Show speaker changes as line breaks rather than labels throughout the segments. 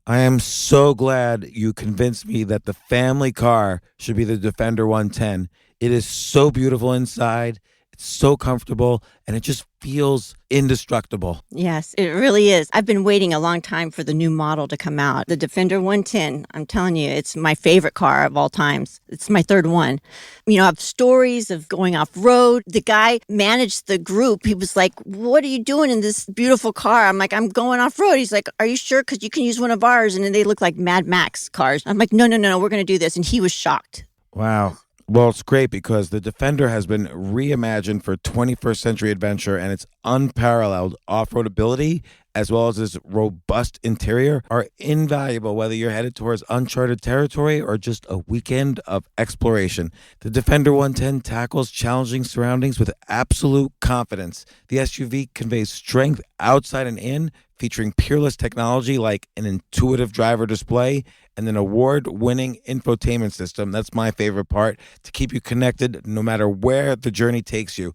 I am so glad you convinced me that the family car should be the Defender 110. It is so beautiful inside, it's so comfortable, and it just feels indestructible.
Yes, it really is. I've been waiting a long time for the new model to come out. The Defender 110, I'm telling you, it's my favorite car of all times. It's my third one. You know, I have stories of going off road. The guy managed the group. He was like, "What are you doing in this beautiful car?" I'm like, "I'm going off road." He's like, "Are you sure? Because you can use one of ours." And then they look like Mad Max cars. I'm like, no, we're going to do this. And he was shocked.
Wow. Well, it's great because the Defender has been reimagined for 21st century adventure, and its unparalleled off-road ability as well as its robust interior are invaluable whether you're headed towards uncharted territory or just a weekend of exploration. The Defender 110 tackles challenging surroundings with absolute confidence. The SUV conveys strength outside and in, featuring peerless technology like an intuitive driver display and an award-winning infotainment system. That's my favorite part, to keep you connected no matter where the journey takes you.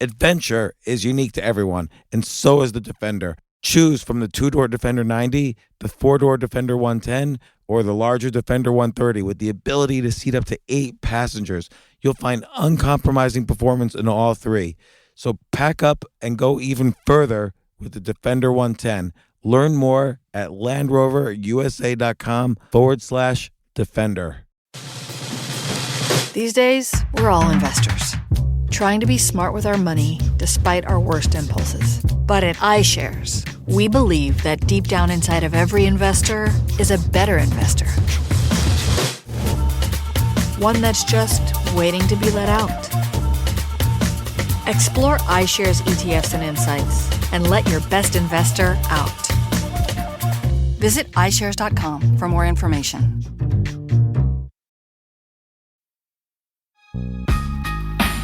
Adventure is unique to everyone, and so is the Defender. Choose from the two-door Defender 90, the four-door Defender 110, or the larger Defender 130 with the ability to seat up to 8 passengers. You'll find uncompromising performance in all three. So pack up and go even further with the Defender 110. Learn more at LandRoverUSA.com/Defender.
These days, we're all investors, trying to be smart with our money despite our worst impulses. But at iShares, we believe that deep down inside of every investor is a better investor. One that's just waiting to be let out. Explore iShares ETFs and insights and let your best investor out. Visit iShares.com for more information.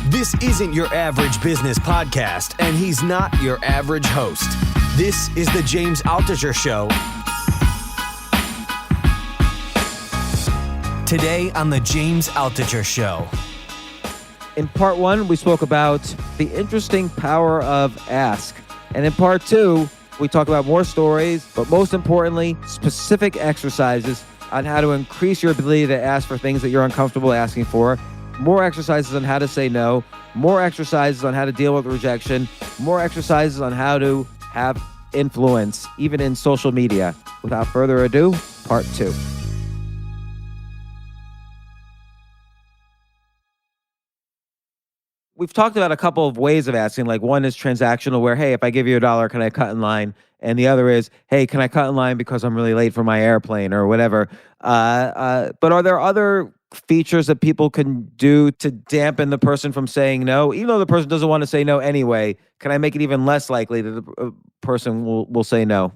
This isn't your average business podcast, and he's not your average host. This is the James Altucher Show. Today on the James Altucher Show.
In part one, we spoke about the interesting power of ask. And in part two, we talk about more stories, but most importantly, specific exercises on how to increase your ability to ask for things that you're uncomfortable asking for, more exercises on how to say no, more exercises on how to deal with rejection, more exercises on how to have influence, even in social media. Without further ado, part two. We've talked about a couple of ways of asking. Like, one is transactional, where, hey, if I give you $1, can I cut in line? And the other is, hey, can I cut in line because I'm really late for my airplane or whatever? But are there other features that people can do to dampen the person from saying no? Even though the person doesn't want to say no anyway, can I make it even less likely that the person will say no?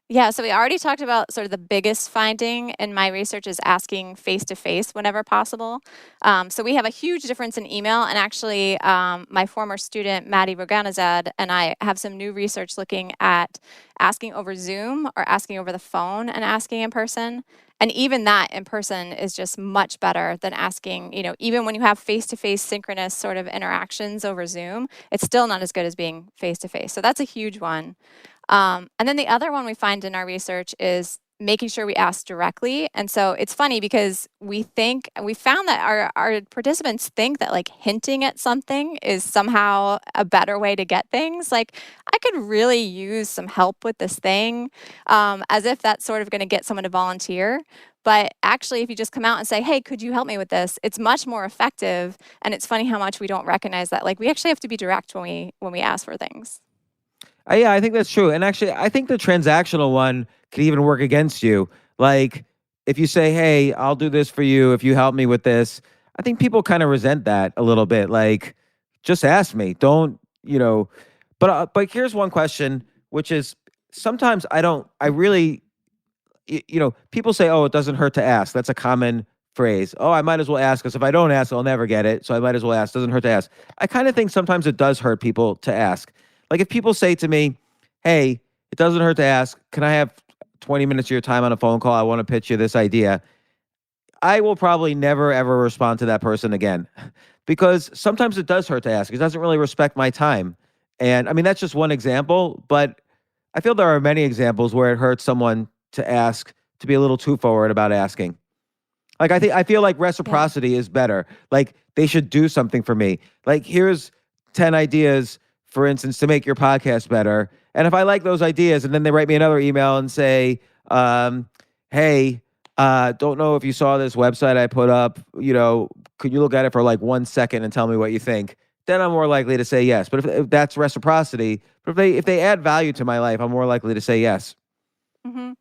Yeah, so we already talked about sort of the biggest finding in my research is asking face-to-face whenever possible. So we have a huge difference in email, and actually my former student, Maddie Roganazad, and I have some new research looking at asking over Zoom or asking over the phone and asking in person. And even that in person is just much better than asking, even when you have face-to-face synchronous sort of interactions over Zoom, it's still not as good as being face-to-face. So that's a huge one. And then the other one we find in our research is making sure we ask directly. And so it's funny because we found that our participants think that like hinting at something is somehow a better way to get things. Like, I could really use some help with this thing, as if that's sort of going to get someone to volunteer. But actually, if you just come out and say, hey, could you help me with this? It's much more effective. And it's funny how much we don't recognize that. Like, we actually have to be direct when we ask for things.
Yeah, I think that's true. And actually, I think the transactional one could even work against you. Like, if you say, hey, I'll do this for you if you help me with this, I think people kind of resent that a little bit. Like, just ask me. Don't, But here's one question, which is sometimes people say, oh, it doesn't hurt to ask. That's a common phrase. Oh, I might as well ask, because if I don't ask, I'll never get it. So I might as well ask. Doesn't hurt to ask. I kind of think sometimes it does hurt people to ask. Like, if people say to me, hey, it doesn't hurt to ask, can I have 20 minutes of your time on a phone call? I want to pitch you this idea. I will probably never, ever respond to that person again, because sometimes it does hurt to ask. It doesn't really respect my time. And I mean, that's just one example, but I feel there are many examples where it hurts someone to ask, to be a little too forward about asking. Like, I feel like reciprocity is better. Like, they should do something for me. Like, here's 10 ideas, for instance, to make your podcast better. And if I like those ideas, and then they write me another email and say, hey, don't know if you saw this website I put up, could you look at it for like 1 second and tell me what you think? Then I'm more likely to say yes. But if that's reciprocity, but if they add value to my life, I'm more likely to say yes.
Mm-hmm.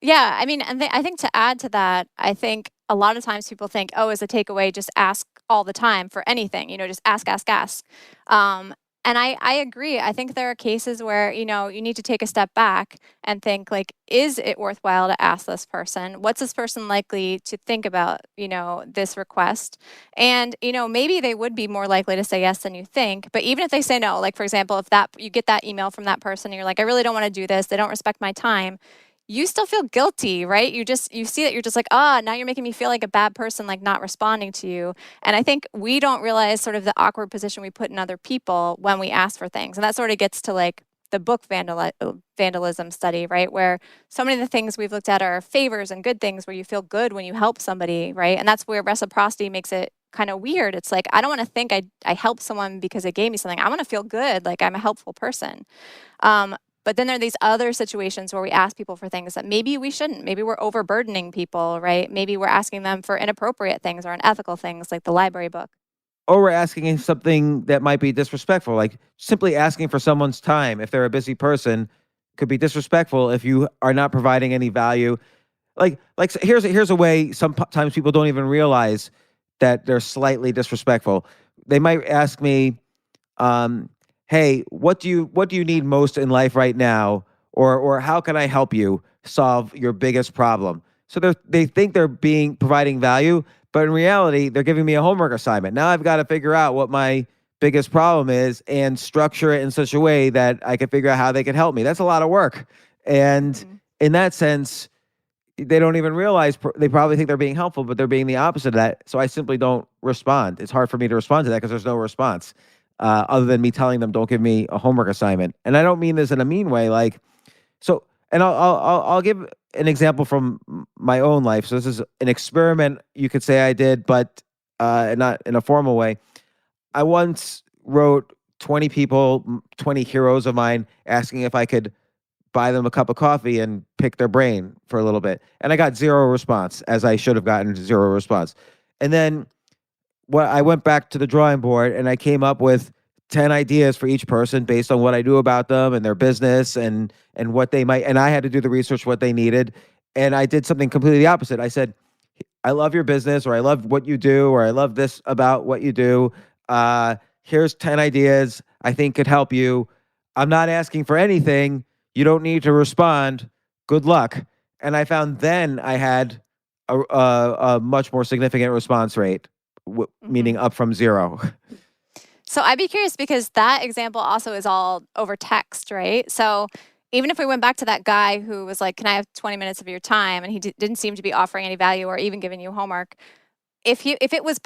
Yeah, I mean, and I think to add to that, I think a lot of times people think, oh, as a takeaway, just ask all the time for anything, just ask, ask, ask. And I agree. I think there are cases where, you need to take a step back and think, like, is it worthwhile to ask this person? What's this person likely to think about, this request? And, maybe they would be more likely to say yes than you think. But even if they say no, like, for example, if you get that email from that person and you're like, I really don't want to do this, they don't respect my time, you still feel guilty, right? You see that you're just like, now you're making me feel like a bad person, like not responding to you. And I think we don't realize sort of the awkward position we put in other people when we ask for things. And that sort of gets to like the book vandalism study, right? Where so many of the things we've looked at are favors and good things where you feel good when you help somebody, right? And that's where reciprocity makes it kind of weird. It's like, I don't want to think I helped someone because they gave me something. I want to feel good, like I'm a helpful person. But then there are these other situations where we ask people for things that maybe we shouldn't. Maybe we're overburdening people, right? Maybe we're asking them for inappropriate things or unethical things like the library book.
Or we're asking something that might be disrespectful, like simply asking for someone's time. If they're a busy person, could be disrespectful if you are not providing any value. Like here's a way sometimes people don't even realize that they're slightly disrespectful. They might ask me, hey, what do you need most in life right now? Or how can I help you solve your biggest problem? So they think they're providing value, but in reality, they're giving me a homework assignment. Now I've got to figure out what my biggest problem is and structure it in such a way that I can figure out how they can help me. That's a lot of work. And in that sense, they don't even realize, they probably think they're being helpful, but they're being the opposite of that. So I simply don't respond. It's hard for me to respond to that because there's no response. Other than me telling them, don't give me a homework assignment. And I don't mean this in a mean way. And I'll give an example from my own life. So this is an experiment you could say I did, but not in a formal way. I once wrote 20 people, 20 heroes of mine, asking if I could buy them a cup of coffee and pick their brain for a little bit. And I got zero response, as I should have gotten zero response. And then I went back to the drawing board and I came up with 10 ideas for each person based on what I knew about them and their business and what they might, and I had to do the research, what they needed. And I did something completely opposite. I said, I love your business, or I love what you do, or I love this about what you do. Here's 10 ideas I think could help you. I'm not asking for anything. You don't need to respond. Good luck. And I found then I had a much more significant response rate. Meaning up from zero.
So I'd be curious because that example also is all over text, right? So even if we went back to that guy who was like, can I have 20 minutes of your time? And he didn't seem to be offering any value or even giving you homework. If it was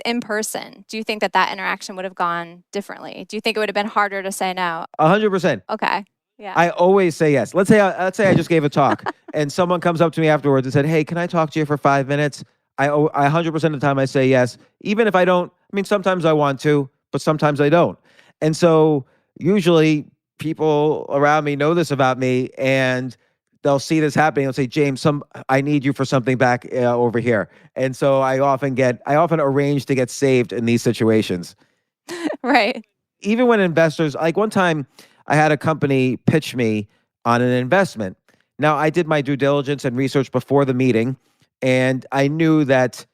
in person, do you think that interaction would have gone differently? Do you think it would have been harder to say no?
100%.
Okay. Yeah.
I always say yes. Let's say I just gave a talk and someone comes up to me afterwards and said, hey, can I talk to you for 5 minutes? I 100% of the time I say yes, even if I don't. I mean, sometimes I want to, but sometimes I don't. And so usually people around me know this about me, and they'll see this happening. They'll say, James, I need you for something back over here. And so I often arrange to get saved in these situations.
Right.
Even when investors, like one time I had a company pitch me on an investment. Now I did my due diligence and research before the meeting, and I knew that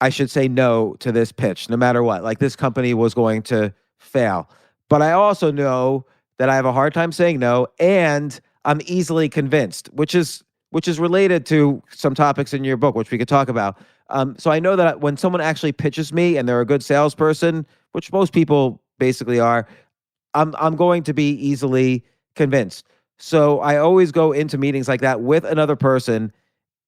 I should say no to this pitch, no matter what. Like, this company was going to fail. But I also know that I have a hard time saying no, and I'm easily convinced, which is related to some topics in your book, which we could talk about. So I know that when someone actually pitches me and they're a good salesperson, which most people basically are, I'm going to be easily convinced. So I always go into meetings like that with another person.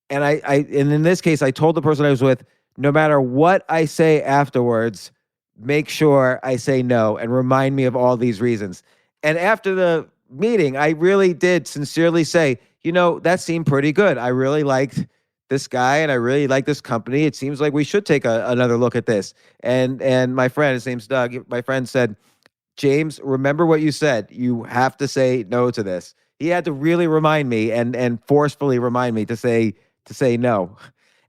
And and in this case, I told the person I was with, no matter what I say afterwards, make sure I say no and remind me of all these reasons. And after the meeting, I really did sincerely say, that seemed pretty good. I really liked this guy and I really like this company. It seems like we should take another look at this. And my friend, his name's Doug, my friend said, James, remember what you said. You have to say no to this. He had to really remind me and forcefully remind me to say no.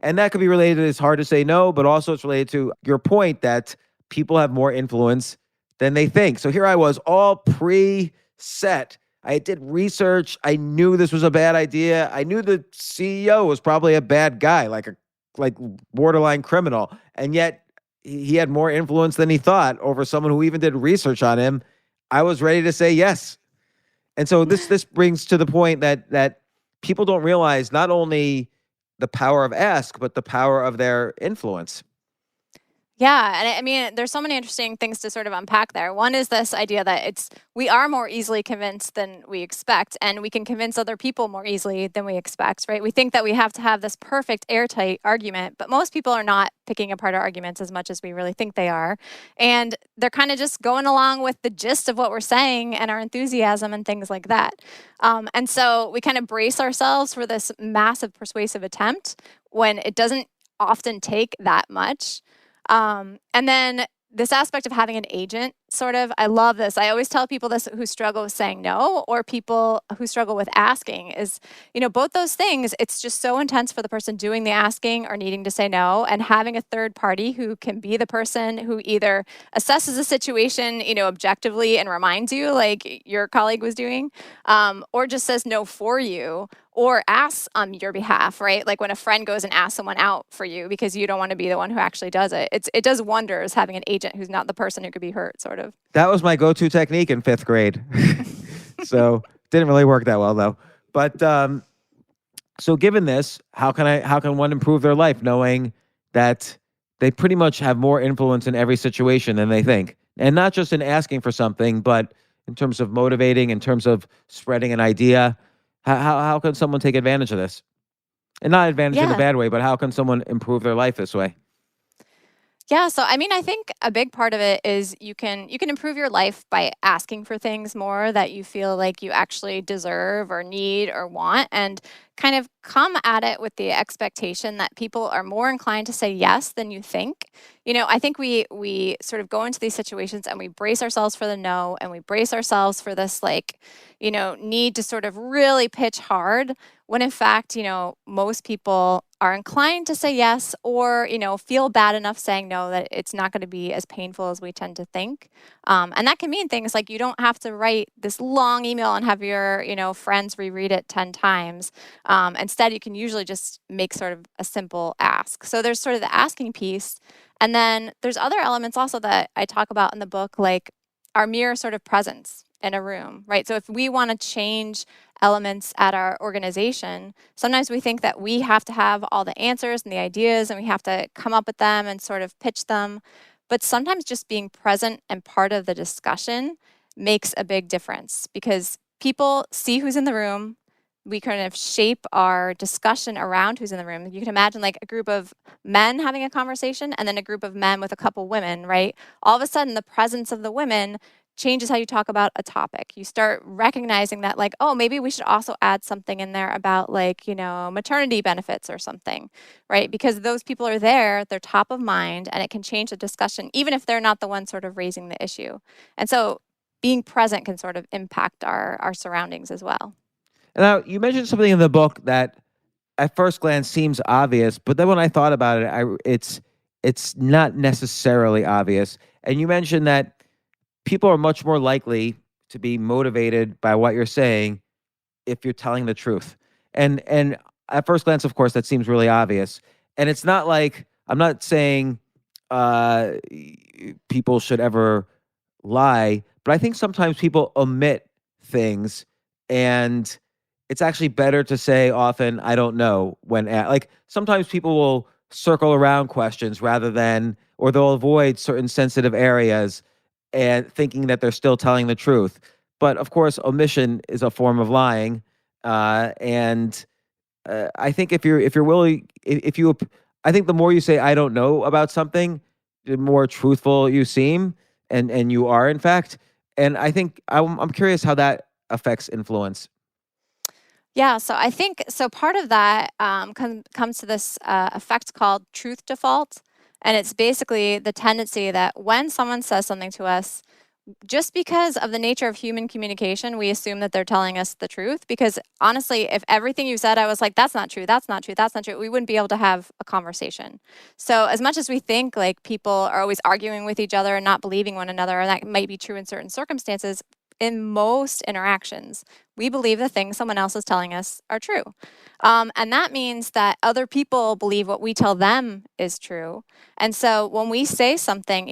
And that could be related to it's hard to say no, but also it's related to your point that people have more influence than they think. So here I was, all pre-set. I did research. I knew this was a bad idea. I knew the CEO was probably a bad guy, like borderline criminal. And yet he had more influence than he thought over someone who even did research on him. I was ready to say yes. And so this brings to the point that people don't realize not only the power of ask, but the power of their influence.
Yeah, and I mean, there's so many interesting things to sort of unpack there. One is this idea that we are more easily convinced than we expect, and we can convince other people more easily than we expect, right? We think that we have to have this perfect airtight argument, but most people are not picking apart our arguments as much as we really think they are. And they're kind of just going along with the gist of what we're saying and our enthusiasm and things like that. And so we kind of brace ourselves for this massive persuasive attempt when it doesn't often take that much. And then this aspect of having an agent, sort of, I love this. I always tell people this who struggle with saying no, or people who struggle with asking is, both those things, it's just so intense for the person doing the asking or needing to say no, and having a third party who can be the person who either assesses a situation, objectively and reminds you like your colleague was doing, or just says no for you, or asks on your behalf, right? Like when a friend goes and asks someone out for you because you don't want to be the one who actually does it. It does wonders having an agent who's not the person who could be hurt, sort of.
That was my go-to technique in 5th grade. So didn't really work that well though. But so given this, how can one improve their life knowing that they pretty much have more influence in every situation than they think? And not just in asking for something, but in terms of motivating, in terms of spreading an idea. How can someone take advantage of this? And not advantage in a bad way, but how can someone improve their life this way?
Yeah, so I mean, I think a big part of it is you can improve your life by asking for things more that you feel like you actually deserve or need or want, and kind of come at it with the expectation that people are more inclined to say yes than you think. I think we sort of go into these situations and we brace ourselves for the no, and we brace ourselves for this need to sort of really pitch hard, when in fact, most people are inclined to say yes, or, feel bad enough saying no that it's not going to be as painful as we tend to think. And that can mean things like you don't have to write this long email and have your, friends reread it 10 times. Instead, you can usually just make sort of a simple ask. So there's sort of the asking piece. And then there's other elements also that I talk about in the book, like our mere sort of presence in a room, right? So if we want to change elements at our organization, sometimes we think that we have to have all the answers and the ideas and we have to come up with them and sort of pitch them. But sometimes just being present and part of the discussion makes a big difference, because people see who's in the room. We kind of shape our discussion around who's in the room. You can imagine like a group of men having a conversation and then a group of men with a couple women, right? All of a sudden, the presence of the women changes how you talk about a topic. You start recognizing that like, oh, maybe we should also add something in there about like, maternity benefits or something, right? Because those people are there, they're top of mind, and it can change the discussion, even if they're not the one sort of raising the issue. And so being present can sort of impact our surroundings as well.
Now, you mentioned something in the book that at first glance seems obvious, but then when I thought about it, it's not necessarily obvious. And you mentioned that people are much more likely to be motivated by what you're saying if you're telling the truth. And at first glance, of course, that seems really obvious. And it's not like, I'm not saying people should ever lie, but I think sometimes people omit things, and it's actually better to say often, I don't know, like sometimes people will circle around questions rather than, or they'll avoid certain sensitive areas and thinking that they're still telling the truth. But of course, omission is a form of lying. And I think if you're willing, I think the more you say, I don't know about something, the more truthful you seem, and you are in fact. And I think I'm curious how that affects influence.
Yeah, so I think so. Part of that comes to this effect called truth default. And it's basically the tendency that when someone says something to us, just because of the nature of human communication, we assume that they're telling us the truth. Because honestly, if everything you said, I was like, that's not true, that's not true, that's not true, we wouldn't be able to have a conversation. So, as much as we think like people are always arguing with each other and not believing one another, and that might be true in certain circumstances, in most interactions, we believe the things someone else is telling us are true. And that means that other people believe what we tell them is true. And so when we say something,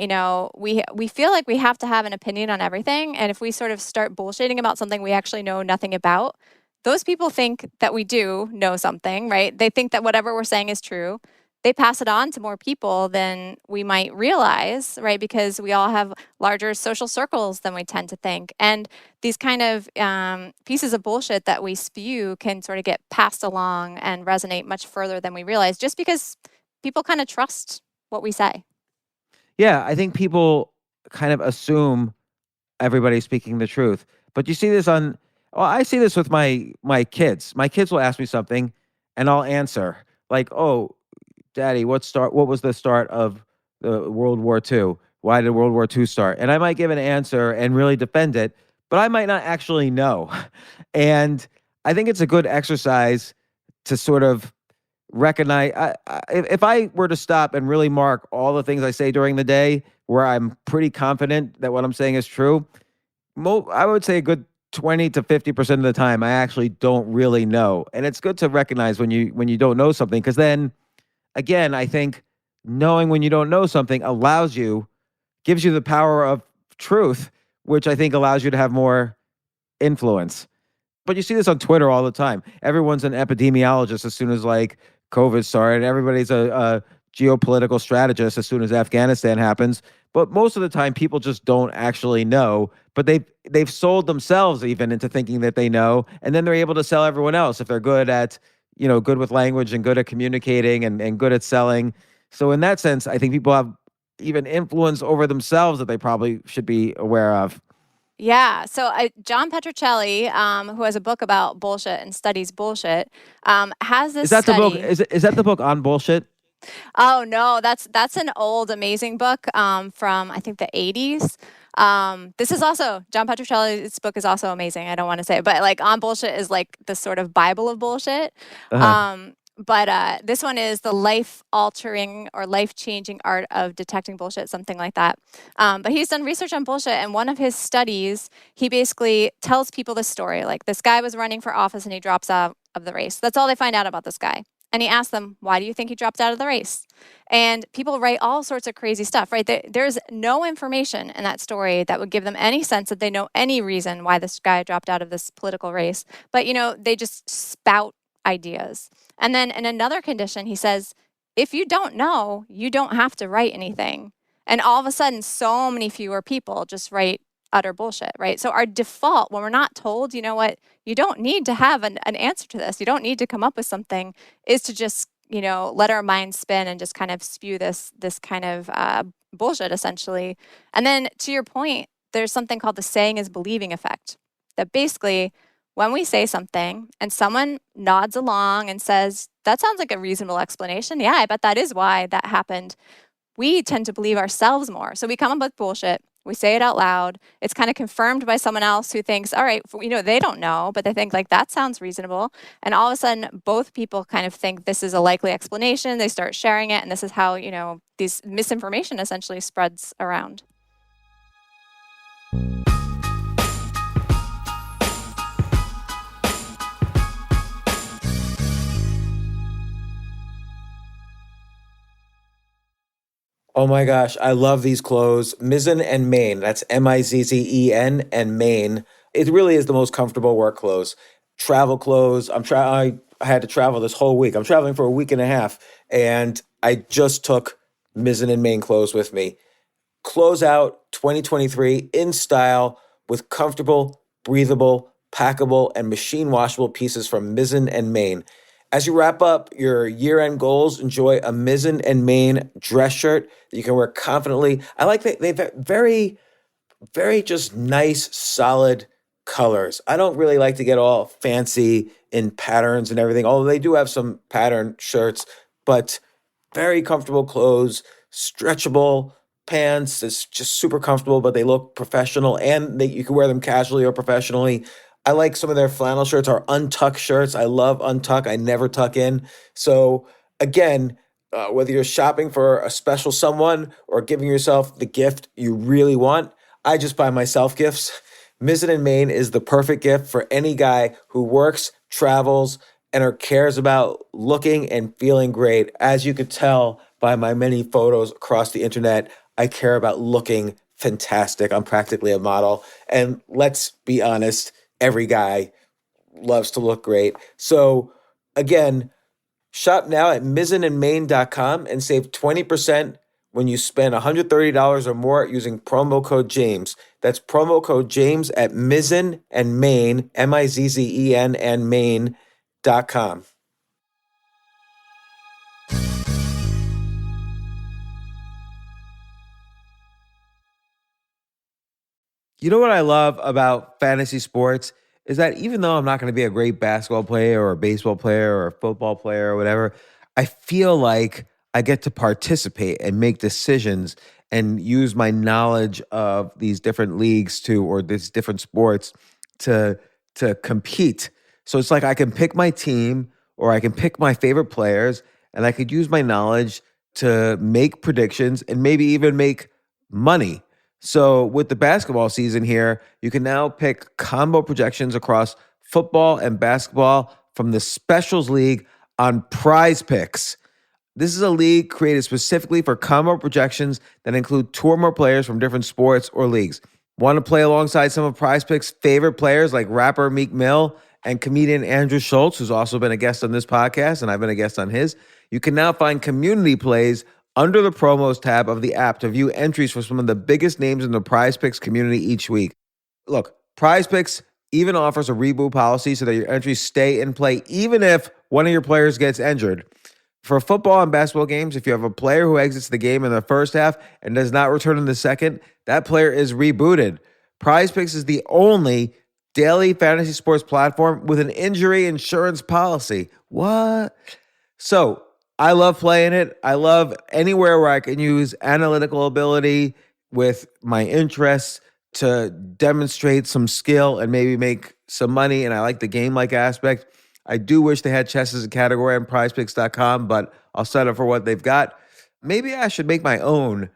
we feel like we have to have an opinion on everything. And if we sort of start bullshitting about something we actually know nothing about, those people think that we do know something, right? They think that whatever we're saying is true. They pass it on to more people than we might realize, right? Because we all have larger social circles than we tend to think. And these kind of pieces of bullshit that we spew can sort of get passed along and resonate much further than we realize, just because people kind of trust what we say.
Yeah, I think people kind of assume everybody's speaking the truth. But you see this I see this with my kids. My kids will ask me something and I'll answer like, "Oh, Daddy, what was the start of the World War II? Why did World War II start?" And I might give an answer and really defend it, but I might not actually know. And I think it's a good exercise to sort of recognize. If I were to stop and really mark all the things I say during the day where I'm pretty confident that what I'm saying is true, I would say a good 20 to 50% of the time I actually don't really know. And it's good to recognize when you don't know something, because then again, I think knowing when you don't know something gives you the power of truth, which I think allows you to have more influence. But you see this on Twitter all the time. Everyone's an epidemiologist as soon as like COVID started. Everybody's a geopolitical strategist as soon as Afghanistan happens. But most of the time, people just don't actually know. But they've sold themselves even into thinking that they know, and then they're able to sell everyone else if they're good with language and good at communicating and good at selling. So in that sense, I think people have even influence over themselves that they probably should be aware of.
Yeah. So John Petrocelli, who has a book about bullshit and studies bullshit, has this
Is that the book?
study.
Is that the book on bullshit?
Oh no, that's an old amazing book from I think the 80s. This is also John Petrocelli's book is also amazing. I don't want to say it, but like On Bullshit is like the sort of Bible of bullshit.
Uh-huh.
But this one is the life altering or life changing art of detecting bullshit, something like that. But he's done research on bullshit, and one of his studies, he basically tells people this story. Like this guy was running for office and he drops out of the race. That's all they find out about this guy. And he asked them, why do you think he dropped out of the race? And people write all sorts of crazy stuff, right? There's no information in that story that would give them any sense that they know any reason why this guy dropped out of this political race. But, they just spout ideas. And then in another condition, he says, if you don't know, you don't have to write anything. And all of a sudden, so many fewer people just write utter bullshit, right? So our default, when we're not told, you know what, you don't need to have an answer to this, you don't need to come up with something, is to just, let our minds spin and just kind of spew this kind of bullshit, essentially. And then to your point, there's something called the saying is believing effect. That basically, when we say something and someone nods along and says, that sounds like a reasonable explanation. Yeah, I bet that is why that happened. We tend to believe ourselves more. So we come up with bullshit. We say it out loud. It's kind of confirmed by someone else who thinks, all right, they don't know, but they think like that sounds reasonable. And all of a sudden, both people kind of think this is a likely explanation. They start sharing it. And this is how, this misinformation essentially spreads around.
Oh my gosh, I love these clothes. Mizzen and Main. That's Mizzen and Main. It really is the most comfortable work clothes. Travel clothes. I had to travel this whole week. I'm traveling for a week and a half, and I just took Mizzen and Main clothes with me. Close out 2023 in style with comfortable, breathable, packable, and machine washable pieces from Mizzen and Main. As you wrap up your year-end goals, enjoy a Mizzen and Main dress shirt that you can wear confidently. I like that they've very, very just nice, solid colors. I don't really like to get all fancy in patterns and everything, although they do have some pattern shirts, but very comfortable clothes, stretchable pants. It's just super comfortable, but they look professional, and you can wear them casually or professionally. I like some of their flannel shirts or untuck shirts. I love untuck. I never tuck in. So again, whether you're shopping for a special someone or giving yourself the gift you really want, I just buy myself gifts. Mizzen and Main is the perfect gift for any guy who works, travels, and or cares about looking and feeling great. As you could tell by my many photos across the internet, I care about looking fantastic. I'm practically a model. And let's be honest, every guy loves to look great. So again, shop now at mizzenandmain.com and save 20% when you spend $130 or more using promo code James. That's promo code James at Mizzen and Main, Mizzen and Main.com.
You know what I love about fantasy sports is that even though I'm not going to be a great basketball player or a baseball player or a football player or whatever, I feel like I get to participate and make decisions and use my knowledge of these different leagues or these different sports to compete. So it's like I can pick my team or I can pick my favorite players, and I could use my knowledge to make predictions and maybe even make money. So with the basketball season here, you can now pick combo projections across football and basketball from the Specials League on Prize Picks. This is a league created specifically for combo projections that include two or more players from different sports or leagues. Want to play alongside some of Prize Picks' favorite players like rapper Meek Mill and comedian Andrew Schultz, who's also been a guest on this podcast, and I've been a guest on his? You can now find community plays under the promos tab of the app to view entries for some of the biggest names in the Prize Picks community each week. Look, Prize Picks even offers a reboot policy so that your entries stay in play even if one of your players gets injured. For football and basketball games, if you have a player who exits the game in the first half and does not return in the second, that player is rebooted. Prize Picks is the only daily fantasy sports platform with an injury insurance policy. What? So, I love playing it. I love anywhere where I can use analytical ability with my interests to demonstrate some skill and maybe make some money. And I like the game-like aspect. I do wish they had chess as a category on prizepicks.com, but I'll settle for what they've got. Maybe I should make my own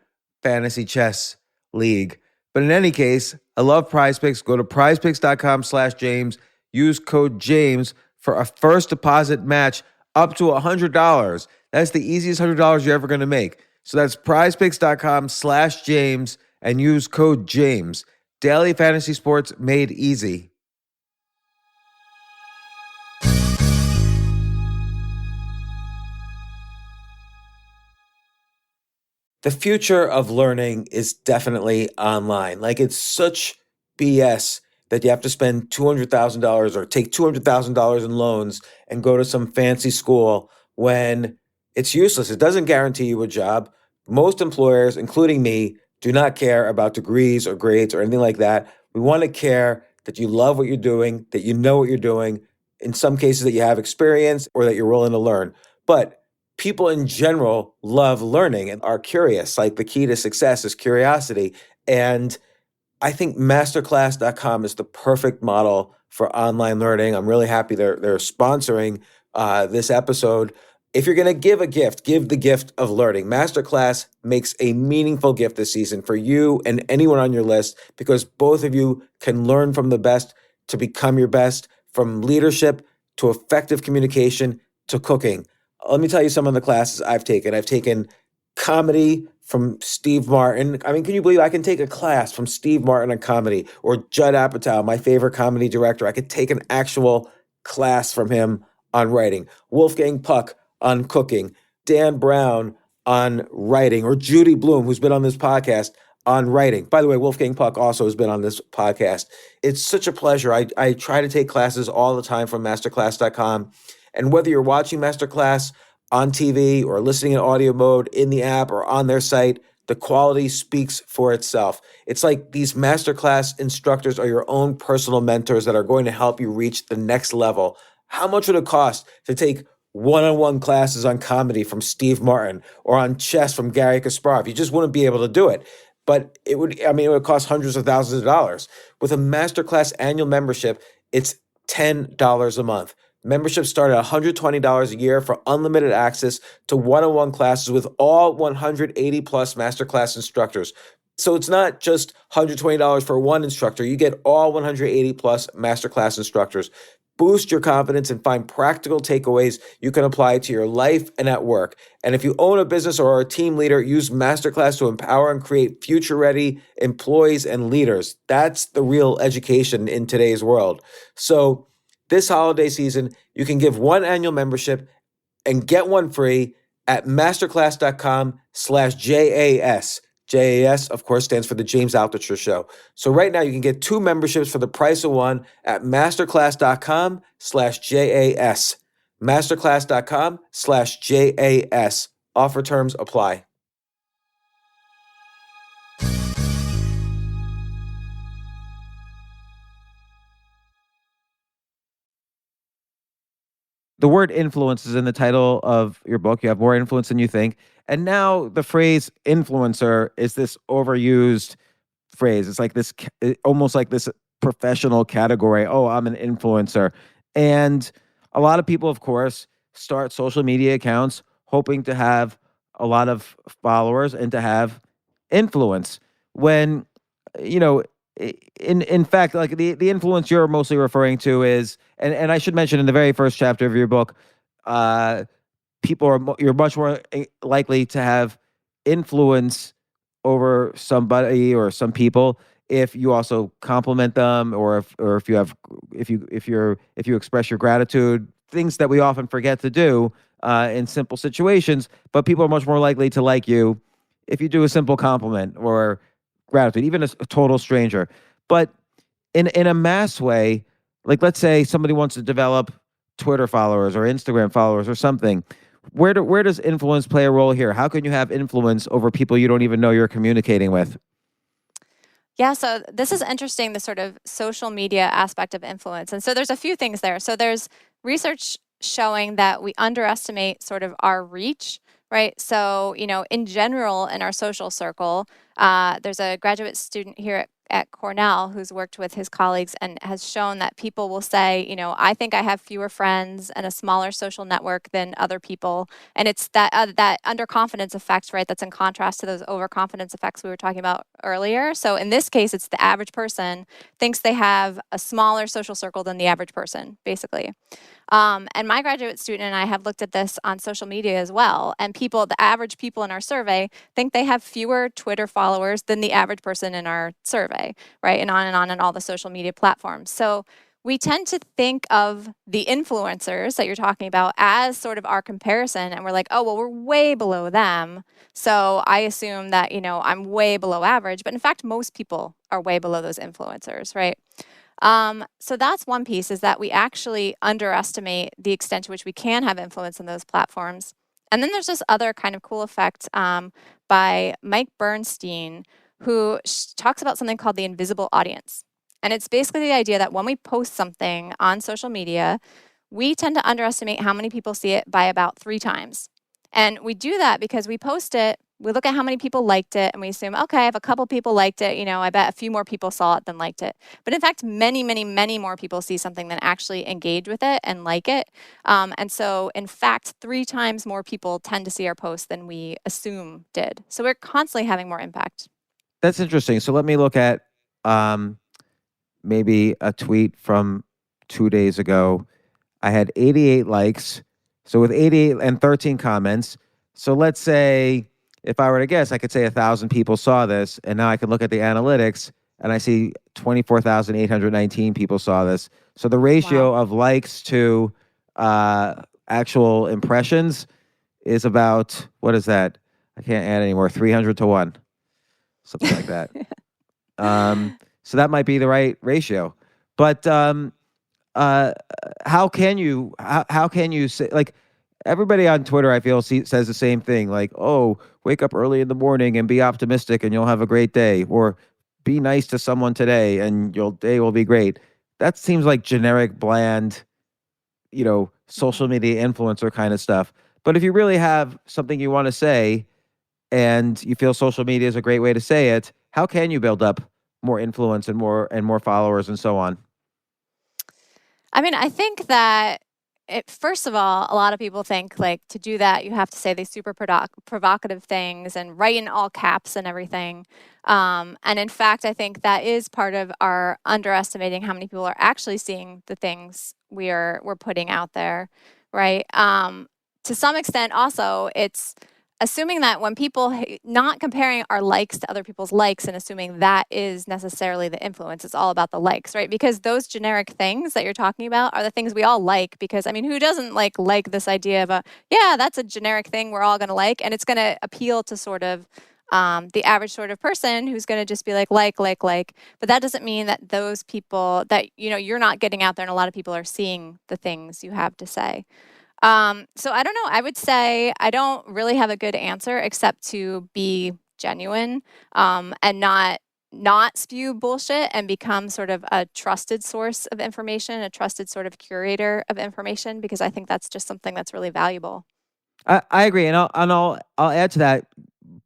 fantasy chess league. But in any case, I love Prize Picks. Go to prizepicks.com/James. Use code James for a first deposit match up to $100. That's the easiest $100 you're ever going to make. So that's prizepicks.com/James and use code James. Daily fantasy sports made easy.
The future of learning is definitely online. Like, it's such BS that you have to spend $200,000 or take $200,000 in loans and go to some fancy school when it's useless. It doesn't guarantee you a job. Most employers, including me, do not care about degrees or grades or anything like that. We want to care that you love what you're doing, that you know what you're doing, in some cases that you have experience or that you're willing to learn. But people in general love learning and are curious. Like, the key to success is curiosity. And I think masterclass.com is the perfect model for online learning. I'm really happy they're sponsoring this episode. If you're going to give a gift, give the gift of learning. Masterclass makes a meaningful gift this season for you and anyone on your list, because both of you can learn from the best to become your best, from leadership to effective communication to cooking. Let me tell you some of the classes I've taken. I've taken comedy from Steve Martin. I mean, can you believe I can take a class from Steve Martin on comedy, or Judd Apatow, my favorite comedy director? I could take an actual class from him on writing. Wolfgang Puck on cooking. Dan Brown on writing, or Judy Bloom, who's been on this podcast, on writing. By the way, Wolfgang Puck also has been on this podcast. It's such a pleasure. I try to take classes all the time from masterclass.com. And whether you're watching Masterclass on TV or listening in audio mode in the app or on their site, the quality speaks for itself. It's like these Masterclass instructors are your own personal mentors that are going to help you reach the next level. How much would it cost to take one-on-one classes on comedy from Steve Martin or on chess from Gary Kasparov? You just wouldn't be able to do it. But it would cost hundreds of thousands of dollars. With a masterclass annual membership, it's $10 a month. Memberships start at $120 a year for unlimited access to one-on-one classes with all 180 plus masterclass instructors. So it's not just $120 for one instructor. You get all 180 plus masterclass instructors. Boost your confidence and find practical takeaways you can apply to your life and at work. And if you own a business or are a team leader, use Masterclass to empower and create future-ready employees and leaders. That's the real education in today's world. So this holiday season, you can give one annual membership and get one free at masterclass.com/JAS. JAS, of course, stands for the James Altucher Show. So right now you can get 2 memberships for the price of one at masterclass.com/JAS. Masterclass.com/JAS. Offer terms apply.
The word influence is in the title of your book. You have more influence than you think. And now the phrase influencer is this overused phrase. It's like this, almost like this professional category. Oh, I'm an influencer. And a lot of people, of course, start social media accounts hoping to have a lot of followers and to have influence. When, you know, in fact, like the influence you're mostly referring to is, and I should mention in the very first chapter of your book, you're much more likely to have influence over somebody or some people if you also compliment them, or if you express your gratitude, things that we often forget to do in simple situations. But people are much more likely to like you if you do a simple compliment or gratitude, even a total stranger. But in a mass way, like let's say somebody wants to develop Twitter followers or Instagram followers or something. Where does influence play a role here? How can you have influence over people you don't even know you're communicating with?
Yeah, so this is interesting, the sort of social media aspect of influence. And so there's a few things there. So there's research showing that we underestimate sort of our reach, right? So, in general, in our social circle, there's a graduate student here at Cornell who's worked with his colleagues and has shown that people will say, I think I have fewer friends and a smaller social network than other people. And it's that underconfidence effect, right? That's in contrast to those overconfidence effects we were talking about earlier. So in this case, it's the average person thinks they have a smaller social circle than the average person, basically. And my graduate student and I have looked at this on social media as well. And the average people in our survey think they have fewer Twitter followers than the average person in our survey, right? And on all the social media platforms. So we tend to think of the influencers that you're talking about as sort of our comparison. And we're like, oh, well, we're way below them. So I assume that, I'm way below average. But in fact, most people are way below those influencers, right? So that's one piece, is that we actually underestimate the extent to which we can have influence on those platforms. And then there's this other kind of cool effect by Mike Bernstein, who talks about something called the invisible audience. And it's basically the idea that when we post something on social media, we tend to underestimate how many people see it by about 3 times. And we do that because we post it, we look at how many people liked it, and we assume, okay, if a couple people liked it, I bet a few more people saw it than liked it. But in fact, many, many, many more people see something than actually engage with it and like it. And so, in fact, 3 times more people tend to see our posts than we assume did. So we're constantly having more impact.
That's interesting. So let me look at maybe a tweet from 2 days ago. I had 88 likes. So with 88 and 13 comments. So let's say, if I were to guess, I could say 1,000 people saw this, and now I can look at the analytics and I see 24,819 people saw this. So the ratio of likes to actual impressions is about, what is that? I can't add anymore. 300 to 1, something like that. So that might be the right ratio. But how can you say, like, everybody on Twitter, I feel, says the same thing, like, oh, wake up early in the morning and be optimistic and you'll have a great day, or be nice to someone today and your day will be great. That seems like generic, bland social media influencer kind of stuff. But if you really have something you want to say and you feel social media is a great way to say it, how can you build up more influence and more followers and so on?
I mean, I think that first of all, a lot of people think like to do that, you have to say these super provocative things and write in all caps and everything. And in fact, I think that is part of our underestimating how many people are actually seeing the things we're putting out there, right? To some extent, also, it's assuming that when people not comparing our likes to other people's likes and assuming that is necessarily the influence, it's all about the likes, right? Because those generic things that you're talking about are the things we all like. Because I mean, who doesn't like this idea of yeah, that's a generic thing we're all going to like, and it's going to appeal to sort of the average sort of person who's going to just be like. But that doesn't mean that those people that you're not getting out there, and a lot of people are seeing the things you have to say. So I don't know. I would say I don't really have a good answer except to be genuine, and not spew bullshit and become sort of a trusted source of information, a trusted sort of curator of information, because I think that's just something that's really valuable.
I agree, and I'll add to that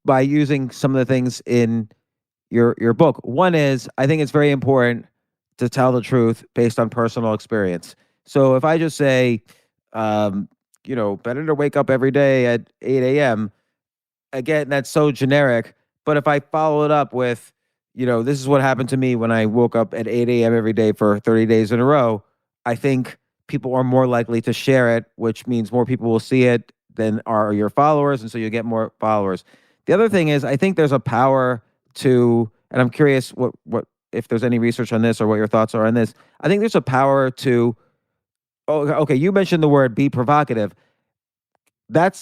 by using some of the things in your book. One is I think it's very important to tell the truth based on personal experience. So if I just say, better to wake up every day at 8 a.m. Again, that's so generic. But if I follow it up with, this is what happened to me when I woke up at 8 a.m. every day for 30 days in a row, I think people are more likely to share it, which means more people will see it than are your followers. And so you get more followers. The other thing is, I think there's a power to, and I'm curious what if there's any research on this or what your thoughts are on this. I think there's a power to, okay, you mentioned the word be provocative. Being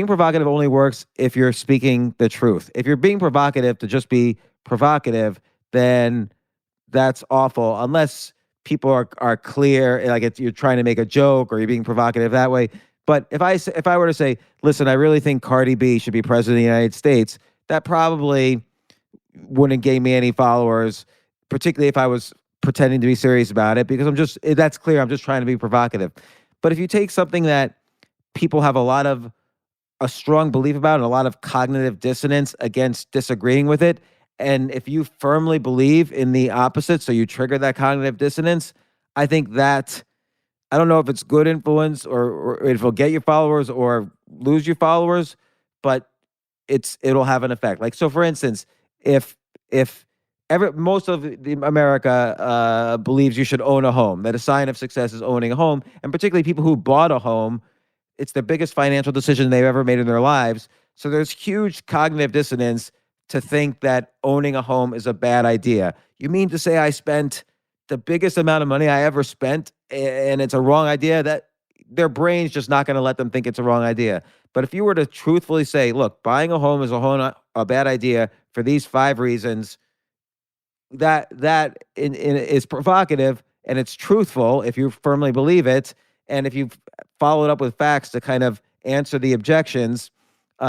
provocative only works if you're speaking the truth. If you're being provocative to just be provocative, then that's awful, unless people are clear, like you're trying to make a joke or you're being provocative that way. But if I were to say, listen, I really think Cardi B should be president of the United States, that probably wouldn't gain me any followers, particularly if I was pretending to be serious about it, because that's clear, I'm just trying to be provocative. But if you take something that people have a strong belief about and a lot of cognitive dissonance against disagreeing with it, and if you firmly believe in the opposite, so you trigger that cognitive dissonance, I think that, I don't know if it's good influence or if it'll get you followers or lose you followers, but it'll have an effect. Like, so for instance, if most of America believes you should own a home, that a sign of success is owning a home, and particularly people who bought a home, it's the biggest financial decision they've ever made in their lives. So there's huge cognitive dissonance to think that owning a home is a bad idea. You mean to say I spent the biggest amount of money I ever spent and it's a wrong idea? That their brain's just not going to let them think it's a wrong idea. But if you were to truthfully say, look, buying a home is a bad idea for these 5 reasons, that is provocative and it's truthful if you firmly believe it, and if you follow it up with facts to kind of answer the objections, so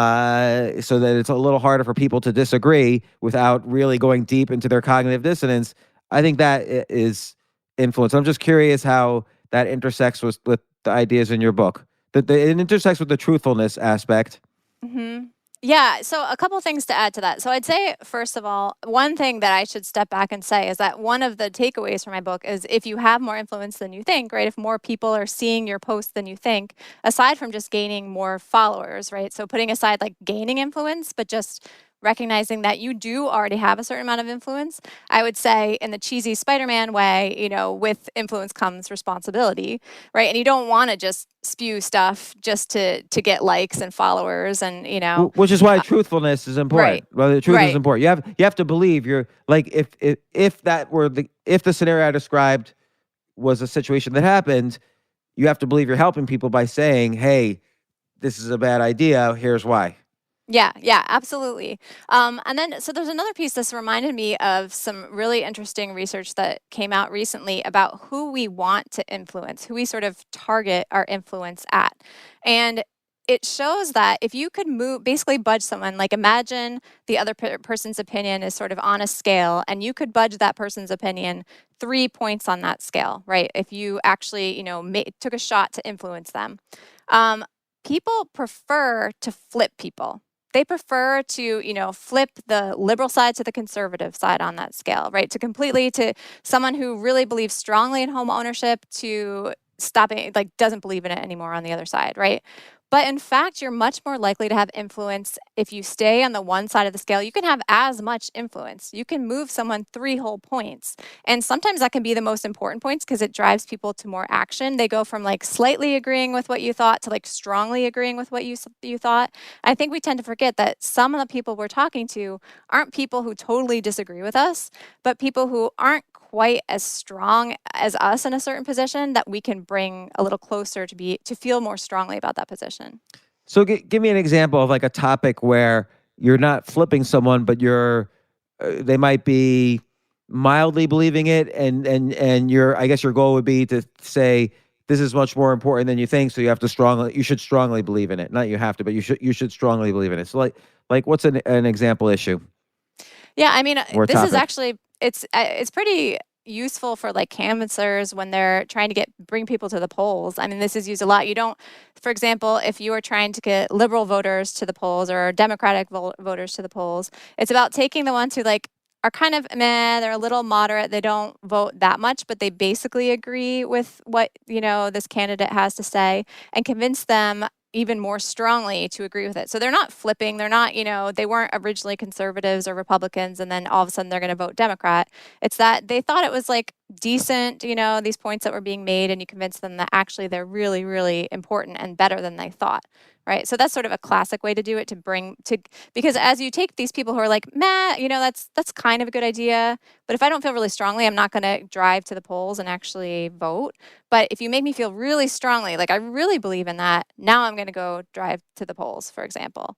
that it's a little harder for people to disagree without really going deep into their cognitive dissonance, I think that is influence. I'm just curious how that intersects with the ideas in your book. It intersects with the truthfulness aspect.
Mm-hmm. Yeah, so a couple things to add to that. So I'd say, first of all, one thing that I should step back and say is that one of the takeaways from my book is if you have more influence than you think, right, if more people are seeing your posts than you think, aside from just gaining more followers, right, so putting aside like gaining influence, but just recognizing that you do already have a certain amount of influence, I would say in the cheesy Spider-Man way, with influence comes responsibility, right? And you don't want to just spew stuff just to get likes and followers and,
Which is why truthfulness is important.
Right.
Well, the truth
Right.
is important. You have to believe you're, like, if the scenario I described was a situation that happened, you have to believe you're helping people by saying, hey, this is a bad idea, here's why.
Yeah, absolutely. And then, so there's another piece that's reminded me of some really interesting research that came out recently about who we want to influence, who we sort of target our influence at. And it shows that if you could basically budge someone, like imagine the other person's opinion is sort of on a scale, and you could budge that person's opinion 3 points on that scale, right? If you actually, took a shot to influence them. People prefer to flip people. They prefer to, flip the liberal side to the conservative side on that scale, right? To someone who really believes strongly in home ownership to stopping, like doesn't believe in it anymore on the other side, right? But in fact, you're much more likely to have influence if you stay on the one side of the scale. You can have as much influence. You can move someone 3 whole points. And sometimes that can be the most important points because it drives people to more action. They go from like slightly agreeing with what you thought to like strongly agreeing with what you thought. I think we tend to forget that some of the people we're talking to aren't people who totally disagree with us, but people who aren't quite as strong as us in a certain position that we can bring a little closer to feel more strongly about that position.
So give me an example of like a topic where you're not flipping someone, but they might be mildly believing it, and I guess your goal would be to say this is much more important than you think, so you should strongly believe in it. Not you have to, but you should strongly believe in it. So like what's an example issue?
Yeah, I mean,
Or
this is
topic?
actually it's pretty useful for like canvassers when they're trying to bring people to the polls. I mean, this is used a lot. You don't, for example, if you are trying to get liberal voters to the polls or Democratic voters to the polls, it's about taking the ones who like are kind of meh, they're a little moderate, they don't vote that much, but they basically agree with what, this candidate has to say, and convince them even more strongly to agree with it. So they're not flipping. They're not, they weren't originally conservatives or Republicans and then all of a sudden they're going to vote Democrat. It's that they thought it was like decent, these points that were being made, and you convince them that actually they're really, really important and better than they thought. Right. So that's sort of a classic way to do it, because as you take these people who are like, meh, that's kind of a good idea. But if I don't feel really strongly, I'm not going to drive to the polls and actually vote. But if you make me feel really strongly, like I really believe in that, now I'm going to go drive to the polls, for example.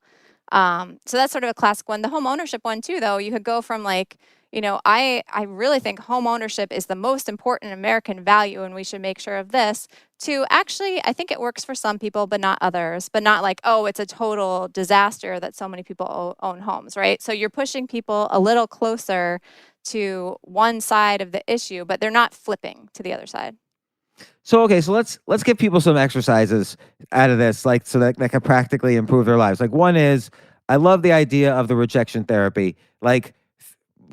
So that's sort of a classic one. The home ownership one too, though, you could go from like, I really think home ownership is the most important American value and we should make sure of this, to actually, I think it works for some people, but not others, but not like, oh, it's a total disaster that so many people own homes, right? So you're pushing people a little closer to one side of the issue, but they're not flipping to the other side.
So okay, so let's give people some exercises out of this, like so that can practically improve their lives. Like one is, I love the idea of the rejection therapy. Like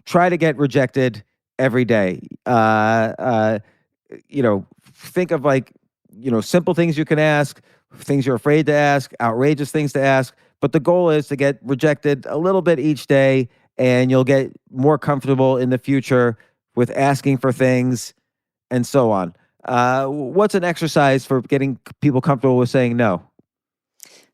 try to get rejected every day. Think of like, simple things you can ask, things you're afraid to ask, outrageous things to ask. But the goal is to get rejected a little bit each day, and you'll get more comfortable in the future with asking for things and so on. What's an exercise for getting people comfortable with saying no?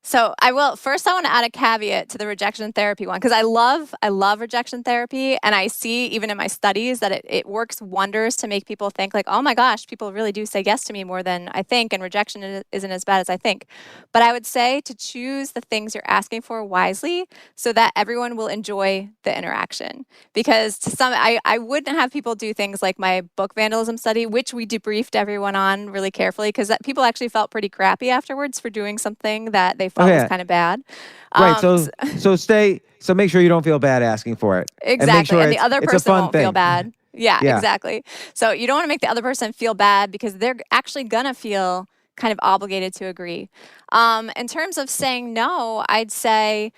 So I want to add a caveat to the rejection therapy one, because I love rejection therapy, and I see even in my studies that it works wonders to make people think like, oh my gosh, people really do say yes to me more than I think, and rejection isn't as bad as I think. But I would say to choose the things you're asking for wisely so that everyone will enjoy the interaction. Because I wouldn't have people do things like my book vandalism study, which we debriefed everyone on really carefully, because people actually felt pretty crappy afterwards for doing something that they felt was kind of bad.
Right. So make sure you don't feel bad asking for it.
Exactly. And the other person won't
feel
bad. Yeah, exactly. So you don't want to make the other person feel bad because they're actually going to feel kind of obligated to agree. In terms of saying no, I'd say,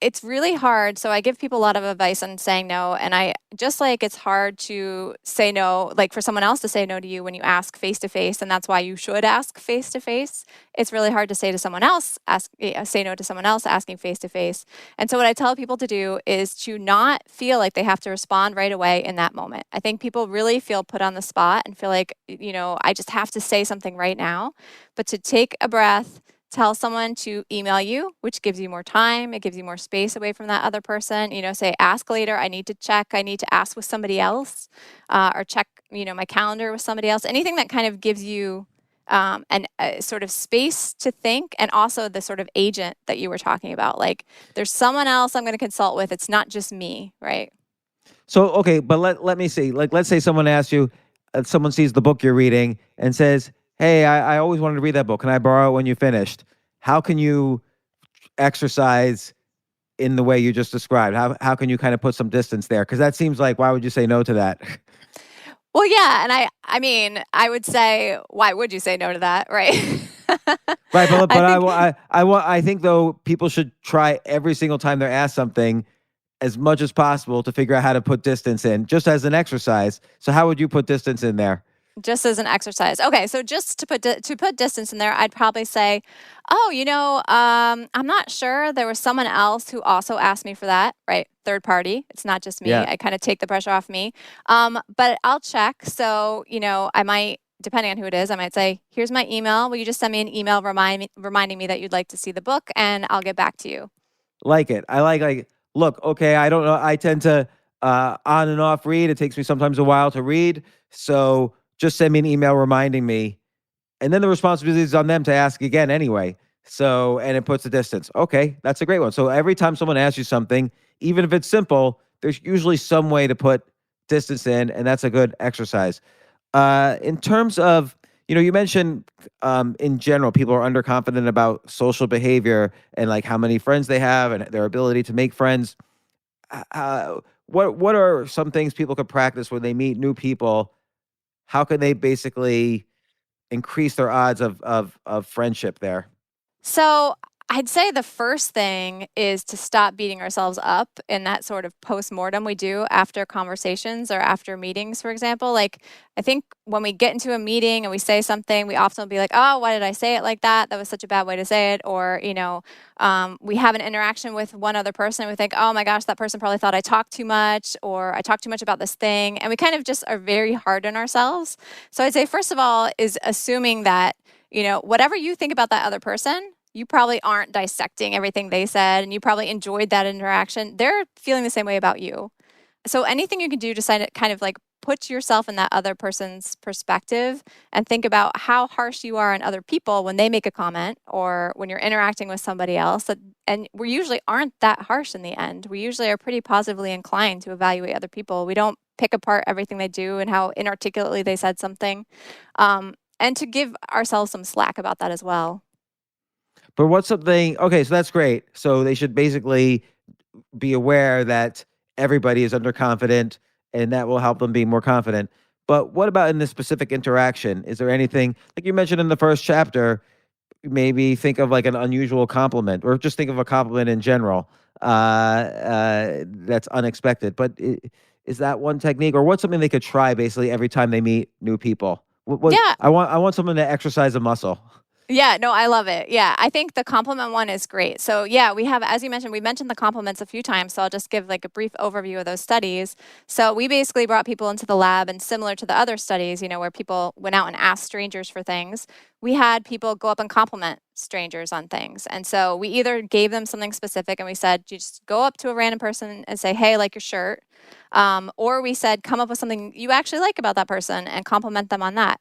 it's really hard. So I give people a lot of advice on saying no. And it's hard to say no, like for someone else to say no to you when you ask face to face. And that's why you should ask face to face. It's really hard to say to someone else, say no to someone else asking face to face. And so what I tell people to do is to not feel like they have to respond right away in that moment. I think people really feel put on the spot and feel like, I just have to say something right now. But to take a breath, tell someone to email you, which gives you more time. It gives you more space away from that other person. Say, ask later. I need to check. I need to ask with somebody else, or check, my calendar with somebody else. Anything that kind of gives you a sort of space to think, and also the sort of agent that you were talking about. Like, there's someone else I'm going to consult with. It's not just me, right?
So, okay, but let me see. Like, let's say someone asks you, someone sees the book you're reading and says, hey, I always wanted to read that book. Can I borrow it when you finished? how can you exercise in the way you just described? How can you kind of put some distance there? Because that seems like, why would you say no to that?
Well, yeah, and I mean, I would say, why would you say no to that, right?
Right, but
I think
I think though people should try every single time they're asked something as much as possible to figure out how to put distance in, just as an exercise. So how would you put distance in there?
just as an exercise. Okay, so just to put distance in there, I'd probably say, oh, I'm not sure. There was someone else who also asked me for that, right? Third party. It's not just me.
Yeah.
I kind of take the pressure off me. But I'll check. So I might. Depending on who it is, I might say, here's my email. Will you just send me an email reminding me that you'd like to see the book, and I'll get back to you.
Like it. I like, look, okay, I don't know. I tend to on and off read. It takes me sometimes a while to read. So just send me an email reminding me. And then the responsibility is on them to ask again anyway. So, and it puts a distance. Okay, that's a great one. So every time someone asks you something, even if it's simple, there's usually some way to put distance in, and that's a good exercise. In terms of, you mentioned in general, people are underconfident about social behavior and like how many friends they have and their ability to make friends. What are some things people could practice when they meet new people? How can they basically increase their odds of friendship there?
So I'd say the first thing is to stop beating ourselves up in that sort of post-mortem we do after conversations or after meetings, for example. Like, I think when we get into a meeting and we say something, we often will be like, oh, why did I say it like that? That was such a bad way to say it. Or, we have an interaction with one other person and we think, oh my gosh, that person probably thought I talked too much, or I talked too much about this thing. And we kind of just are very hard on ourselves. So I'd say, first of all, is assuming that, whatever you think about that other person, you probably aren't dissecting everything they said, and you probably enjoyed that interaction. They're feeling the same way about you. So anything you can do to kind of like put yourself in that other person's perspective and think about how harsh you are on other people when they make a comment or when you're interacting with somebody else. And we usually aren't that harsh in the end. We usually are pretty positively inclined to evaluate other people. We don't pick apart everything they do and how inarticulately they said something. And to give ourselves some slack about that as well.
But what's something, okay, so that's great. So they should basically be aware that everybody is underconfident and that will help them be more confident. But what about in this specific interaction? Is there anything, like you mentioned in the first chapter, maybe think of like an unusual compliment or just think of a compliment in general that's unexpected. But is that one technique, or what's something they could try basically every time they meet new people?
Yeah.
I want someone to exercise a muscle.
Yeah, no, I love it. Yeah, I think the compliment one is great. So yeah, we have, as you mentioned, we mentioned the compliments a few times. So I'll just give like a brief overview of those studies. So we basically brought people into the lab, and similar to the other studies, where people went out and asked strangers for things, we had people go up and compliment strangers on things. And so we either gave them something specific and we said, you just go up to a random person and say, hey, I like your shirt. Or we said, come up with something you actually like about that person and compliment them on that.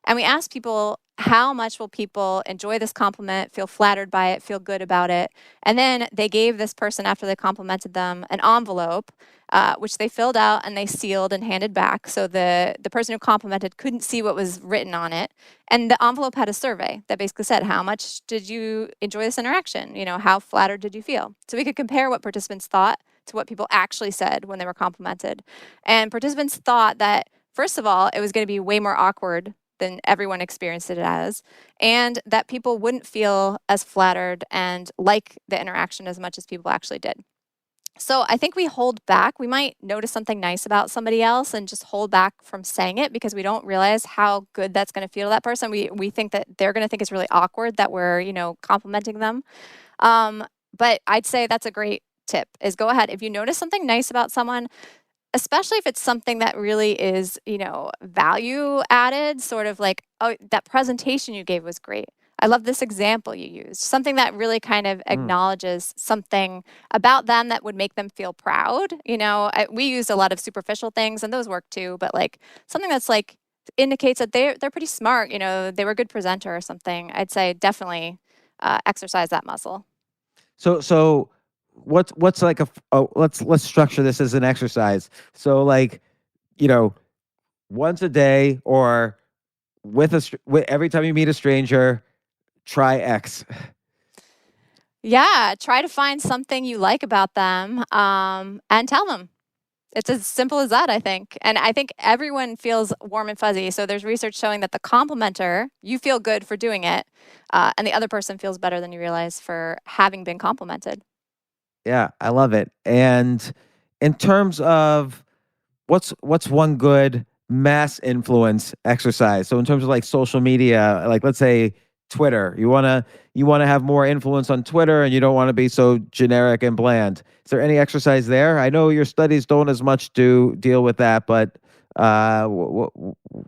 And we asked people, how much will people enjoy this compliment, feel flattered by it, feel good about it? And then they gave this person, after they complimented them, an envelope, which they filled out and they sealed and handed back. So the person who complimented couldn't see what was written on it. And the envelope had a survey that basically said, how much did you enjoy this interaction? How flattered did you feel? So we could compare what participants thought to what people actually said when they were complimented. And participants thought that, first of all, it was going to be way more awkward than everyone experienced it as, and that people wouldn't feel as flattered and like the interaction as much as people actually did. So I think we hold back. We might notice something nice about somebody else and just hold back from saying it because we don't realize how good that's going to feel to that person. We think that they're going to think it's really awkward that we're, complimenting them. But I'd say that's a great tip, is go ahead. If you notice something nice about someone, especially if it's something that really is, value added, sort of like, oh, that presentation you gave was great. I love this example you used. Something that really kind of acknowledges something about them that would make them feel proud. We used a lot of superficial things and those work too, but like something that's like indicates that they're pretty smart, they were a good presenter or something. I'd say definitely exercise that muscle.
So what's like let's structure this as an exercise. So like, once a day or with every time you meet a stranger, try X.
Yeah, try to find something you like about them and tell them. It's as simple as that, I think. And I think everyone feels warm and fuzzy. So there's research showing that the complimenter, you feel good for doing it, and the other person feels better than you realize for having been complimented.
Yeah, I love it. And in terms of what's one good mass influence exercise? So in terms of like social media, like let's say Twitter, you wanna have more influence on Twitter, and you don't want to be so generic and bland. Is there any exercise there? I know your studies don't as much deal with that, but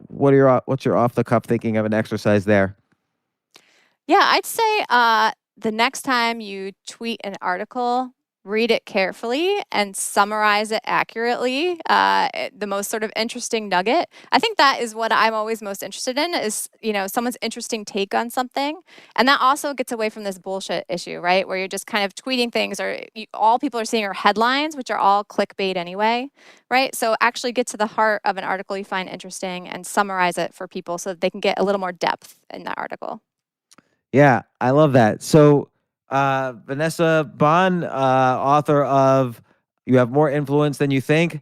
what's your off the cuff thinking of an exercise there?
Yeah, I'd say the next time you tweet an article, read it carefully and summarize it accurately. The most sort of interesting nugget. I think that is what I'm always most interested in is, someone's interesting take on something. And that also gets away from this bullshit issue, right? Where you're just kind of tweeting things or all people are seeing are headlines, which are all clickbait anyway, right? So actually get to the heart of an article you find interesting and summarize it for people so that they can get a little more depth in that article.
Yeah, I love that. So, Vanessa Bohn, author of You Have More Influence Than You Think.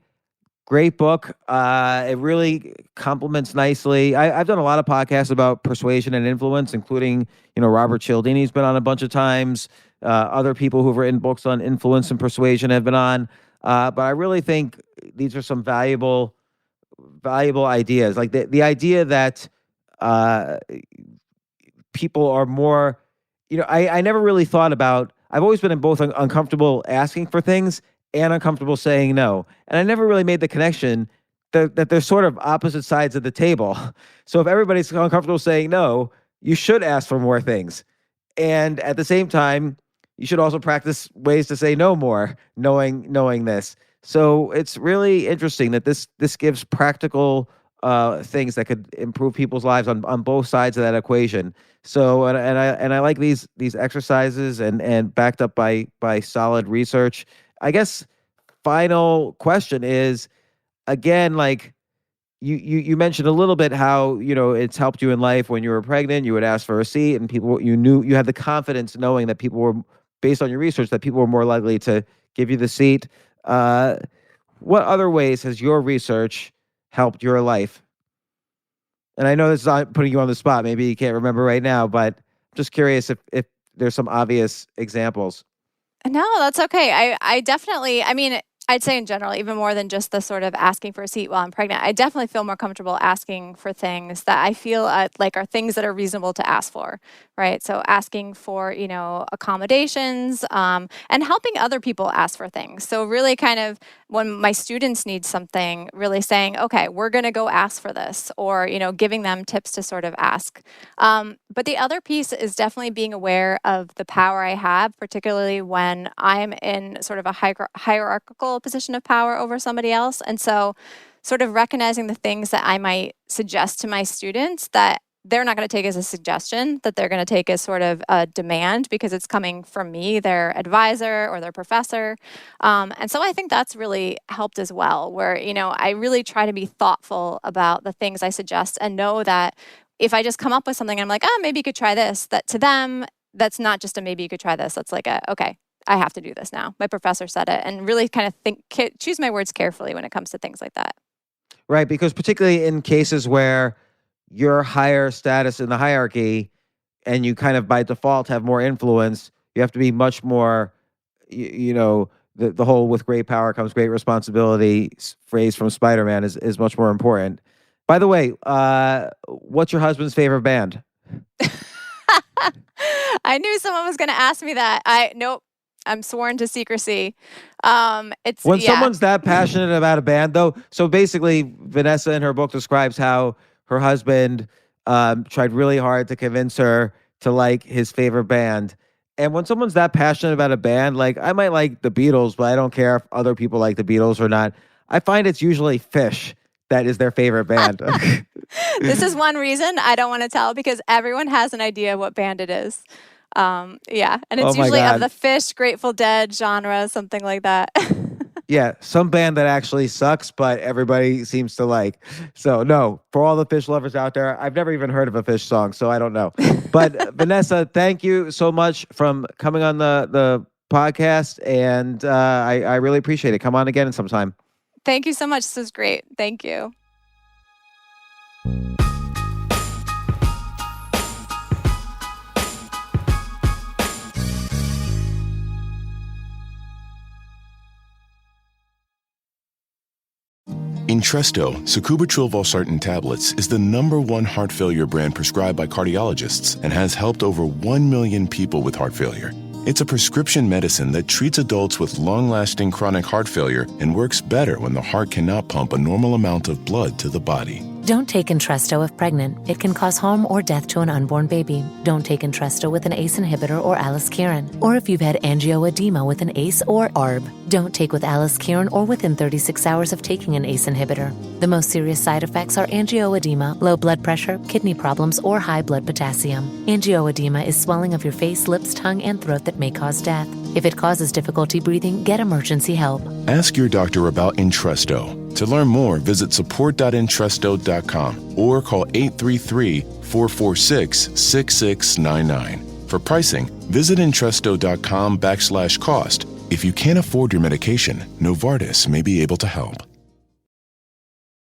Great book. It really complements nicely. I've done a lot of podcasts about persuasion and influence, including, Robert Cialdini's been on a bunch of times. Other people who've written books on influence and persuasion have been on. But I really think these are some valuable ideas. Like the idea that uh, people are more, I never really thought about, I've always been in both uncomfortable asking for things and uncomfortable saying no. And I never really made the connection that they're sort of opposite sides of the table. So if everybody's uncomfortable saying no, you should ask for more things. And at the same time, you should also practice ways to say no more, knowing this. So it's really interesting that this gives practical things that could improve people's lives on both sides of that equation. So and I like these exercises and backed up by solid research. I guess final question is, again, like you mentioned a little bit how it's helped you in life. When you were pregnant, you would ask for a seat, and people, you knew, you had the confidence knowing that people were, based on your research, that people were more likely to give you the seat. What other ways has your research helped your life? And I know this is not putting you on the spot. Maybe you can't remember right now, but I'm just curious if there's some obvious examples.
No, that's okay. I definitely, I mean, I'd say in general, even more than just the sort of asking for a seat while I'm pregnant, I definitely feel more comfortable asking for things that I feel like are things that are reasonable to ask for, right? So asking for, accommodations and helping other people ask for things. So really kind of when my students need something, really saying, okay, we're going to go ask for this, or, giving them tips to sort of ask. But the other piece is definitely being aware of the power I have, particularly when I'm in sort of a hierarchical position of power over somebody else. And so sort of recognizing the things that I might suggest to my students that they're not going to take as a suggestion, that they're going to take as sort of a demand because it's coming from me, their advisor or their professor. And so I think that's really helped as well, where, I really try to be thoughtful about the things I suggest and know that if I just come up with something, I'm like, oh, maybe you could try this, that to them, that's not just a maybe you could try this. That's like okay, I have to do this now. My professor said it, and really kind of choose my words carefully when it comes to things like that.
Right, because particularly in cases where you're higher status in the hierarchy and you kind of by default have more influence, you have to be much more, the whole with great power comes great responsibility phrase from Spider-Man is much more important. By the way, what's your husband's favorite band?
I knew someone was going to ask me that. Nope. I'm sworn to secrecy. It's
when someone's that passionate about a band, though. So basically, Vanessa in her book describes how her husband tried really hard to convince her to like his favorite band. And when someone's that passionate about a band, like I might like the Beatles, but I don't care if other people like the Beatles or not. I find it's usually Fish that is their favorite band.
This is one reason I don't want to tell, because everyone has an idea what band it is. And it's usually of the Fish, Grateful Dead genre, something like that.
Yeah, some band that actually sucks, but everybody seems to like. So no, for all the Fish lovers out there, I've never even heard of a Fish song, so I don't know. But Vanessa, thank you so much from coming on the podcast, and I really appreciate it. Come on again sometime.
Thank you so much. This was great. Thank you.
Entresto, sacubitril valsartan tablets, is the #1 heart failure brand prescribed by cardiologists and has helped over 1 million people with heart failure. It's a prescription medicine that treats adults with long-lasting chronic heart failure and works better when the heart cannot pump a normal amount of blood to the body.
Don't take Entresto if pregnant. It can cause harm or death to an unborn baby. Don't take Entresto with an ACE inhibitor or aliskiren, or if you've had angioedema with an ACE or ARB. Don't take with aliskiren or within 36 hours of taking an ACE inhibitor. The most serious side effects are angioedema, low blood pressure, kidney problems, or high blood potassium. Angioedema is swelling of your face, lips, tongue, and throat that may cause death. If it causes difficulty breathing, get emergency help.
Ask your doctor about Entresto. To learn more, visit support.entresto.com or call 833-446-6699. For pricing, visit Entresto.com/cost. If you can't afford your medication, Novartis may be able to help.